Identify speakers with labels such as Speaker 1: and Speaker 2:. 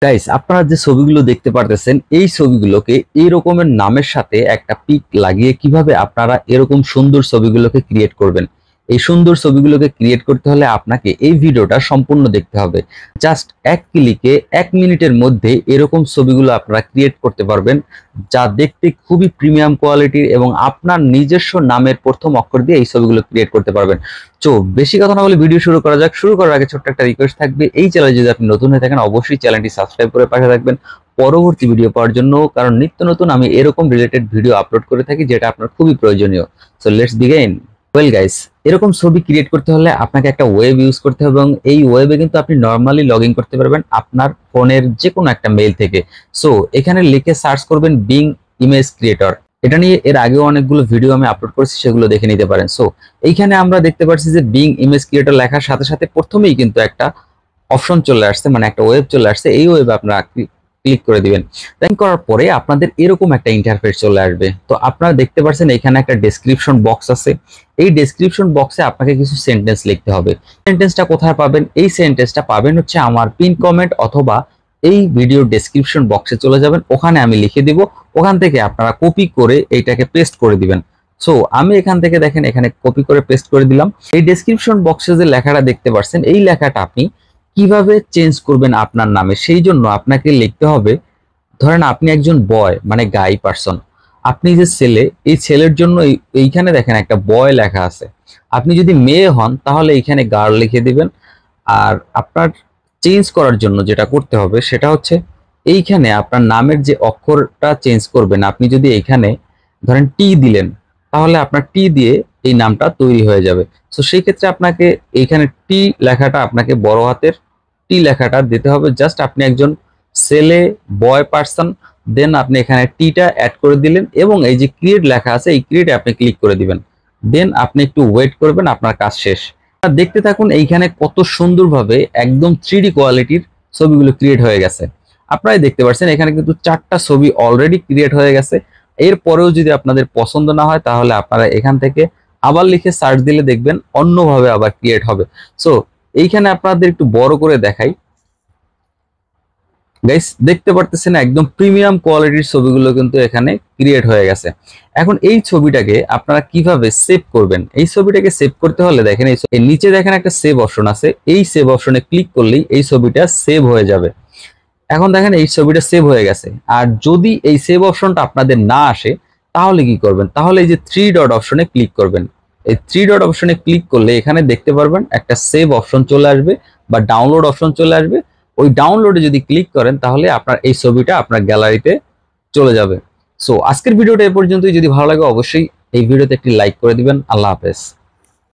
Speaker 1: Guys, আপনারা যে ছবিগুলো দেখতে পারতেছেন এই ছবিগুলোকে এই রকমের নামের সাথে একটা পিক লাগিয়ে কিভাবে আপনারা এরকম সুন্দর ছবিগুলোকে ক্রিয়েট করবেন। এই সুন্দর ছবিগুলোকে ক্রিয়েট করতে হলে আপনাকে এই ভিডিওটা সম্পূর্ণ দেখতে হবে। জাস্ট এক ক্লিকে 1 মিনিটের মধ্যে এরকম ছবিগুলো আপনারা ক্রিয়েট করতে পারবেন, যা দেখতে খুবই প্রিমিয়াম কোয়ালিটির এবং আপনার নিজস্ব নামের প্রথম অক্ষর দিয়ে এই ছবিগুলো ক্রিয়েট করতে পারবেন। তো বেশি কথা না বলে ভিডিও শুরু করা যাক। শুরু করার আগে ছোট্ট একটা রিকোয়েস্ট থাকবে, এই চ্যানেলে যদি আপনি নতুন হয়ে থাকেন অবশ্যই চ্যানেলটি সাবস্ক্রাইব করে পাশে থাকবেন পরবর্তী ভিডিও পাওয়ার জন্য, কারণ নিত্য নতুন আমি এরকম রিলেটেড ভিডিও আপলোড করে থাকি যেটা আপনার খুবই প্রয়োজনীয়। So let's begin. Well guys, এরকম ছবি ক্রিয়েট করতে হলে আপনাকে একটা ওয়েব ইউজ করতে হবে এবং এই ওয়েবে কিন্তু আপনি নর্মালি লগ ইন করতে পারবেন আপনার ফোনের যে কোনো একটা মেইল থেকে। সো এখানে লিখে সার্চ করবেন বিং ইমেজ ক্রিয়েটর। এটা নিয়ে এর আগেও অনেকগুলো ভিডিও আমি আপলোড করেছি, সেগুলো দেখে নিতে পারেন। সো এইখানে আমরা দেখতে পাচ্ছি যে বিং ইমেজ ক্রিয়েটর লেখার সাথে সাথে প্রথমেই কিন্তু একটা অপশন চলে আসছে, মানে একটা ওয়েব চলে আসছে। এই ওয়েবে আপনারা ক্লিক করে দিবেন। দেন করার পরে আপনাদের এরকম একটা ইন্টারফেস চলে আসবে। তো আপনারা দেখতে পাচ্ছেন এখানে একটা ডেসক্রিপশন বক্স আছে। এই ডেসক্রিপশন বক্সে আপনাকে কিছু সেন্টেন্স লিখতে হবে। সেন্টেন্সটা কোথায় পাবেন? এই সেন্টেন্সটা পাবেন হচ্ছে আমার পিন কমেন্ট অথবা এই ভিডিও ডেসক্রিপশন বক্সে চলে যাবেন, ওখানে আমি লিখে দিব। ওখান থেকে আপনারা কপি করে এইটাকে পেস্ট করে দিবেন। সো আমি এখান থেকে দেখেন এখানে কপি করে পেস্ট করে দিলাম। এই ডেসক্রিপশন বক্সে যে লেখাটা দেখতে পাচ্ছেন এই লেখাটা আপনি কিভাবে চেঞ্জ করবেন আপনার নামে, সেই জন্য আপনাকে লিখতে হবে, ধরেন আপনি একজন বয় মানে গাই পারসন, আপনি যে ছেলে, এই ছেলের জন্য এইখানে দেখেন একটা বয় লেখা আছে। আপনি যদি মেয়ে হন তাহলে এইখানে গার্ল লিখে দিবেন। আর আপনার চেঞ্জ করার জন্য যেটা করতে হবে সেটা হচ্ছে এইখানে আপনার নামের যে অক্ষরটা চেঞ্জ করবেন, আপনি যদি এইখানে ধরেন টি দিলেন তাহলে আপনার টি দিয়ে এই নামটা তৈরি হয়ে যাবে। তো সেই ক্ষেত্রে আপনাকে এইখানে টি লেখাটা আপনাকে বড় হাতের টি লেখাটা দিতে হবে। জাস্ট আপনি একজন ছেলে বয় পারসন, দেন আপনি এখানে টিটা অ্যাড করে দিলেন এবং এই যে ক্রিয়েট লেখা আছে এই ক্রিয়েটে আপনি ক্লিক করে দিবেন। দেন আপনি একটু ওয়েট করবেন, আপনার কাজ শেষ। দেখতে থাকুন এইখানে কত সুন্দরভাবে একদম 3D কোয়ালিটির ছবিগুলো ক্রিয়েট হয়ে গেছে। আপনারাই দেখতে পাচ্ছেন এখানে কিন্তু 4টা ছবি অলরেডি ক্রিয়েট হয়ে গেছে। এরপরেও যদি আপনাদের পছন্দ না হয় তাহলে আপনারা এখান থেকে আবার লিখে সার্চ দিলে দেখবেন অন্যভাবে আবার ক্রিয়েট হবে। সো এইখানে আপনাদের একটু বড় করে দেখাই। গাইস, দেখতে পারতেছেন একদম প্রিমিয়াম কোয়ালিটির ছবিগুলো কিন্তু এখানে ক্রিয়েট হয়ে গেছে। এখন এই ছবিটাকে আপনারা কিভাবে সেভ করবেন? এই ছবিটাকে সেভ করতে হলে দেখেন এই নিচে দেখেন একটা সেভ অপশন আছে। এই সেভ অপশনে ক্লিক করলেই এই ছবিটা সেভ হয়ে যাবে। এখন দেখেন এই ছবিটা সেভ হয়ে গেছে। আর যদি এই সেভ অপশনটা আপনাদের না আসে তাহলে কি করবেন? তাহলে এই যে 3 ডট অপশনে ক্লিক করবেন। এই 3 ডট অপশনে ক্লিক করলে এখানে দেখতে পারবেন একটা সেভ অপশন চলে আসবে বা ডাউনলোড অপশন চলে আসবে। ওই ডাউনলোডে যদি ক্লিক করেন তাহলে আপনার এই ছবিটা আপনার গ্যালারিতে চলে যাবে। সো আজকের ভিডিওটা এ পর্যন্তই। যদি ভালো লাগে অবশ্যই এই ভিডিওতে একটি লাইক করে দিবেন। আল্লাহ হাফেজ।